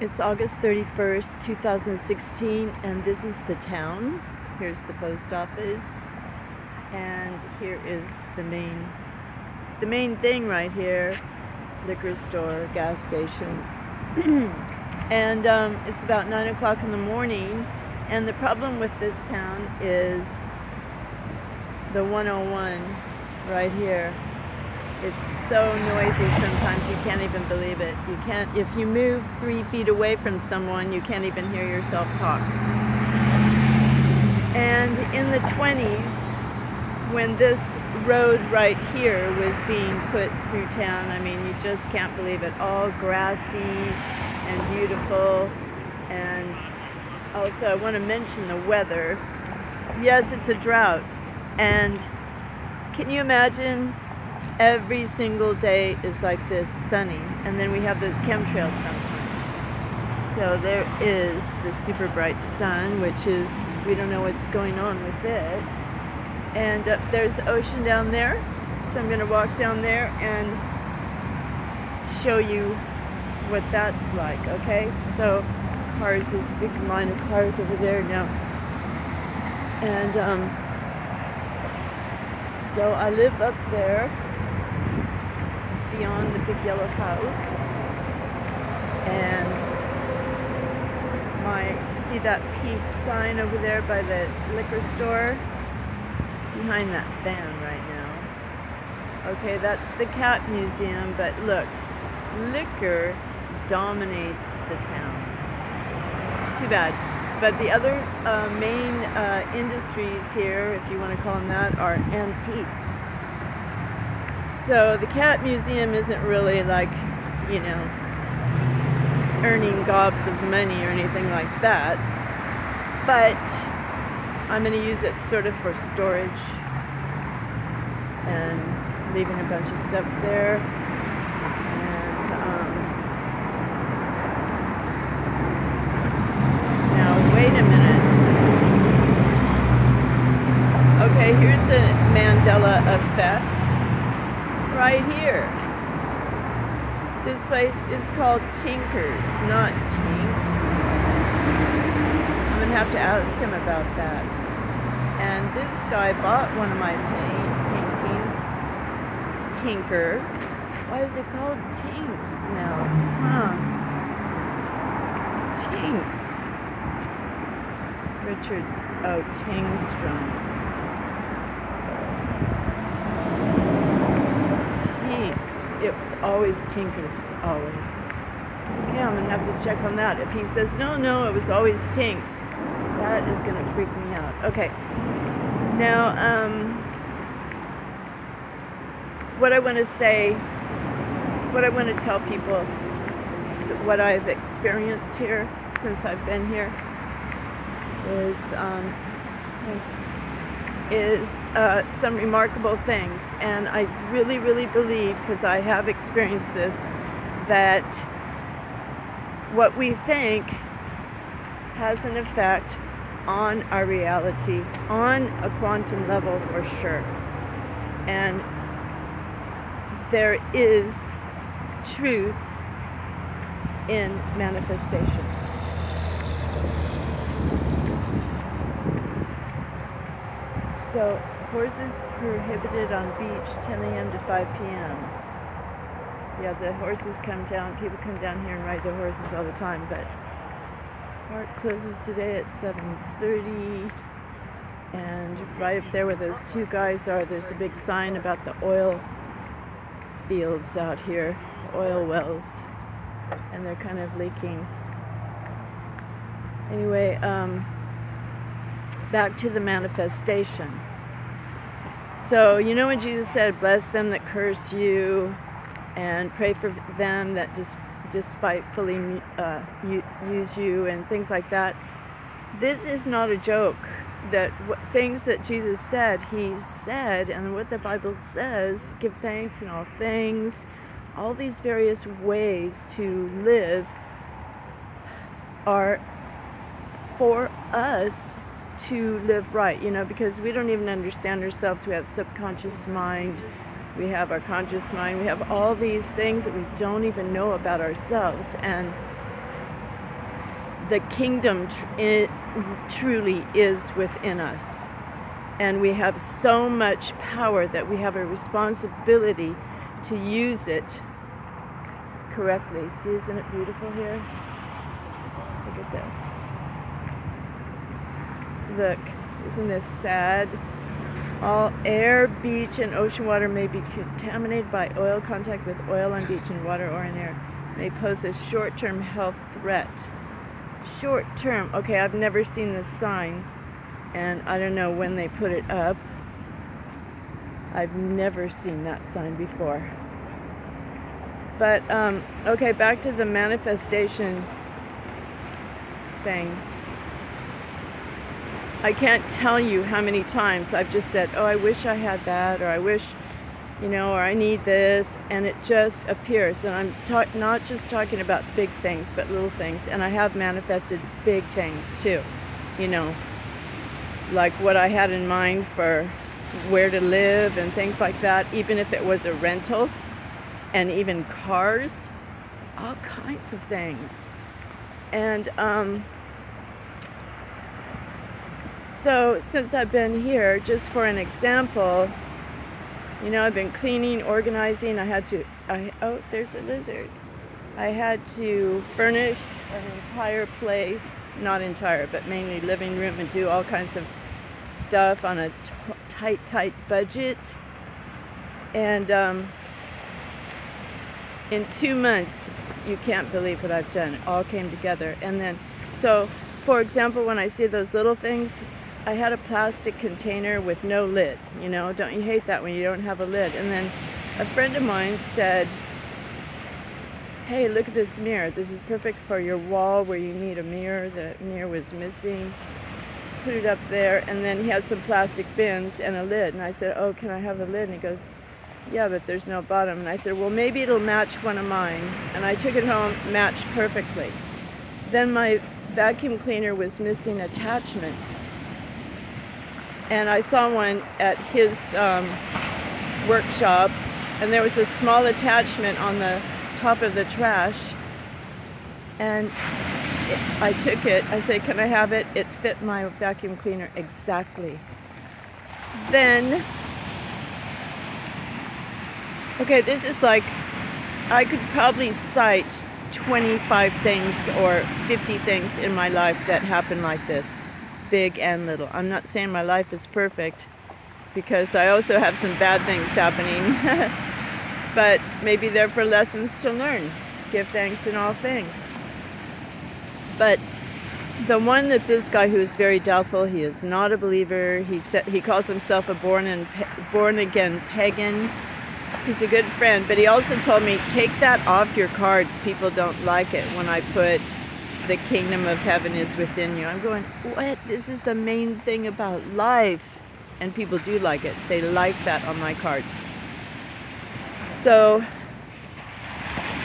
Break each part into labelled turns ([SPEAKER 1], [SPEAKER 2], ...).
[SPEAKER 1] It's August 31st, 2016, and this is the town. Here's the post office, and here is the main thing right here, liquor store, gas station. And it's about 9 o'clock in the morning, and the problem with this town is the 101 right here. It's so noisy sometimes you can't even believe it. You can't, if you move 3 feet away from someone, you can't even hear yourself talk. And in the 20s, when this road right here was being put through town, I mean, you just can't believe it. All grassy and beautiful. And also, I want to mention the weather. Yes, it's a drought. And can you imagine? Every single day is like this, sunny, and then we have those chemtrails sometimes. So there is the super bright sun, which is, we don't know what's going on with it. And there's the ocean down there, so I'm going to walk down there and show you what that's like, okay? So cars, there's a big line of cars over there now. And so I live up there, beyond the big yellow house, and see that pink sign over there by the liquor store? Behind that van right now. Okay, that's the cat museum, but look, liquor dominates the town. Too bad. But the other main industries here, if you want to call them that, are antiques. So the cat museum isn't really like, you know, earning gobs of money or anything like that. But I'm going to use it sort of for storage and leaving a bunch of stuff there. And now wait a minute. Okay, here's a Mandela effect. Right here. This place is called Tinker's, not Tinks. I'm going to have to ask him about that. And this guy bought one of my paintings, Tinker. Why is it called Tinks now? Tinks. Richard O. Tingstrom. It was always Tinker's, always. Okay, I'm going to have to check on that. If he says, no, it was always Tinks, that is going to freak me out. Okay, now, what I want to say, what I want to tell people, what I've experienced here since I've been here is some remarkable things. And I really, really believe, because I have experienced this, that what we think has an effect on our reality, on a quantum level for sure. And there is truth in manifestation. So, horses prohibited on beach 10 a.m. to 5 p.m. Yeah, the horses come down, people come down here and ride their horses all the time, but park closes today at 7:30, and right up there where those two guys are, there's a big sign about the oil fields out here, oil wells, and they're kind of leaking. Anyway, back to the manifestation. So, you know when Jesus said, bless them that curse you, and pray for them that despitefully use you, and things like that? This is not a joke. That things that Jesus said, he said, and what the Bible says, give thanks in all things, all these various ways to live are for us to live right, you know, because we don't even understand ourselves. We have subconscious mind, we have our conscious mind, we have all these things that we don't even know about ourselves. And the kingdom truly is within us. And we have so much power that we have a responsibility to use it correctly. See, isn't it beautiful here? Look at this. Look, isn't this sad? All air, beach, and ocean water may be contaminated by oil. Contact with oil on beach and water or in air may pose a short-term health threat. Short-term. Okay, I've never seen this sign, and I don't know when they put it up. I've never seen that sign before. But, okay, back to the manifestation thing. I can't tell you how many times I've just said, oh, I wish I had that, or I wish, or I need this, and it just appears. And I'm not just talking about big things, but little things. And I have manifested big things too, like what I had in mind for where to live and things like that, even if it was a rental, and even cars, all kinds of things. And so since I've been here, just for an example, I've been cleaning, organizing. Oh, there's a lizard. I had to furnish an entire place, not entire, but mainly living room, and do all kinds of stuff on a tight budget. And in 2 months, you can't believe what I've done. It all came together. And then, so, for example, when I see those little things, I had a plastic container with no lid, Don't you hate that when you don't have a lid? And then a friend of mine said, hey, look at this mirror. This is perfect for your wall where you need a mirror. The mirror was missing. Put it up there. And then he has some plastic bins and a lid. And I said, oh, can I have the lid? And he goes, yeah, but there's no bottom. And I said, well, maybe it'll match one of mine. And I took it home, matched perfectly. Then my vacuum cleaner was missing attachments. And I saw one at his workshop, and there was a small attachment on the top of the trash. And I took it. I said, can I have it? It fit my vacuum cleaner exactly. Then, okay, this is like, I could probably cite 25 things or 50 things in my life that happen like this, big and little. I'm not saying my life is perfect, because I also have some bad things happening, but maybe they're for lessons to learn. Give thanks in all things. But the one that this guy, who is very doubtful, he is not a believer. He calls himself a born again pagan. He's a good friend, but he also told me, take that off your cards. People don't like it when I put the kingdom of heaven is within you. I'm going, what? This is the main thing about life. And people do like it. They like that on my cards. So,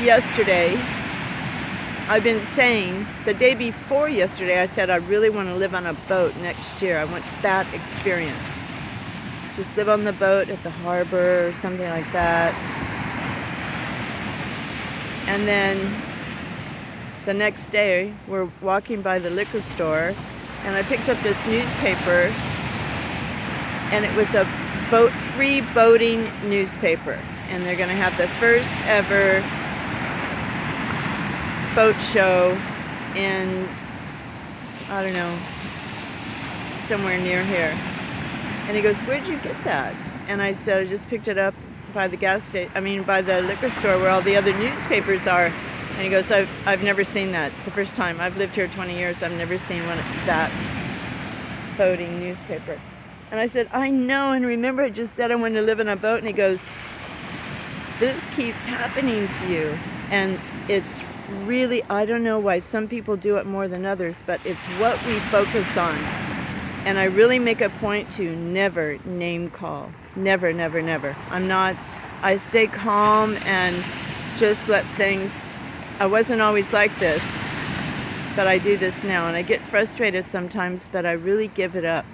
[SPEAKER 1] yesterday, I've been saying, the day before yesterday, I said I really want to live on a boat next year. I want that experience. Just live on the boat at the harbor or something like that. And then the next day, we're walking by the liquor store, and I picked up this newspaper, and it was a free boating newspaper. And they're going to have the first ever boat show in, I don't know, somewhere near here. And he goes, where'd you get that? And I said, I just picked it up by the by the liquor store where all the other newspapers are. And he goes, I've never seen that. It's the first time. I've lived here 20 years. I've never seen that boating newspaper. And I said, I know. And remember, I just said I wanted to live in a boat. And he goes, this keeps happening to you. And it's really, I don't know why some people do it more than others, but it's what we focus on. And I really make a point to never name call. Never, never, never. I stay calm and just let things, I wasn't always like this, but I do this now. And I get frustrated sometimes, but I really give it up.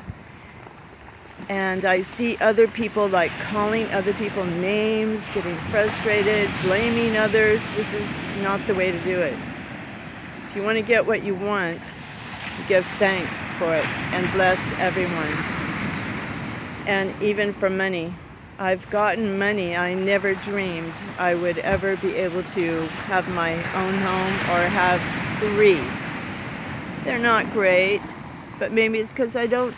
[SPEAKER 1] And I see other people like calling other people names, getting frustrated, blaming others. This is not the way to do it. If you want to get what you want, give thanks for it and bless everyone. And even for money. I've gotten money I never dreamed I would ever be able to have my own home or have 3. They're not great, but maybe it's because I don't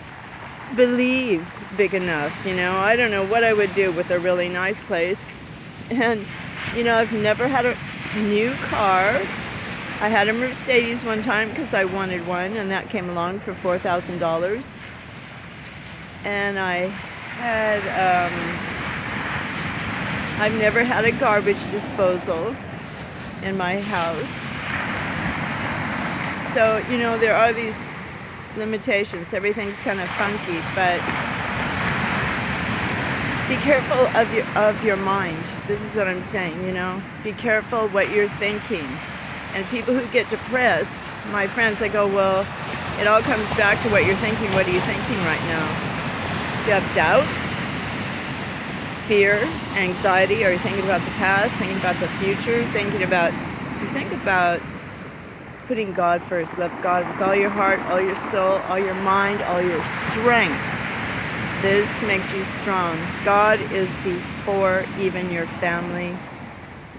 [SPEAKER 1] believe big enough, you know. I don't know what I would do with a really nice place. And, you know, I've never had a new car. I had a Mercedes one time because I wanted one, and that came along for $4,000. And I had, I've never had a garbage disposal in my house. So, you know, there are these limitations. Everything's kind of funky, but be careful of your mind. This is what I'm saying, you know. Be careful what you're thinking. And people who get depressed, my friends, I go, well, it all comes back to what you're thinking. What are you thinking right now? Do you have doubts? Fear? Anxiety? Are you thinking about the past? Thinking about the future? You think about putting God first. Love God with all your heart, all your soul, all your mind, all your strength. This makes you strong. God is before even your family,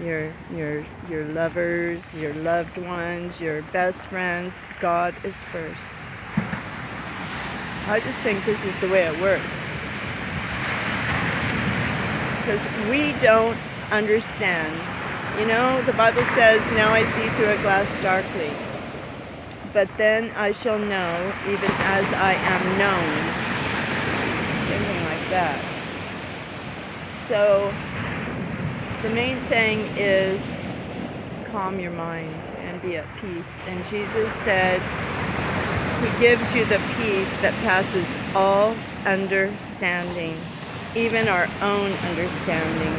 [SPEAKER 1] your lovers, your loved ones, your best friends. God is first. I just think this is the way it works. Because we don't understand. You know, the Bible says, now I see through a glass darkly. But then I shall know, even as I am known. Something like that. So, the main thing is calm your mind and be at peace. And Jesus said, He gives you the peace that passes all understanding, even our own understanding.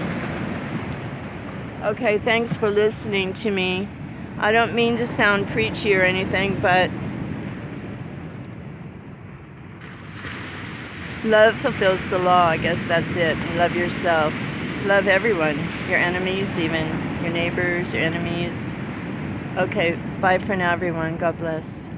[SPEAKER 1] Okay, thanks for listening to me. I don't mean to sound preachy or anything, but love fulfills the law. I guess that's it. Love yourself. Love everyone. Your enemies, even your neighbors, your enemies. Okay, bye for now, everyone. God bless.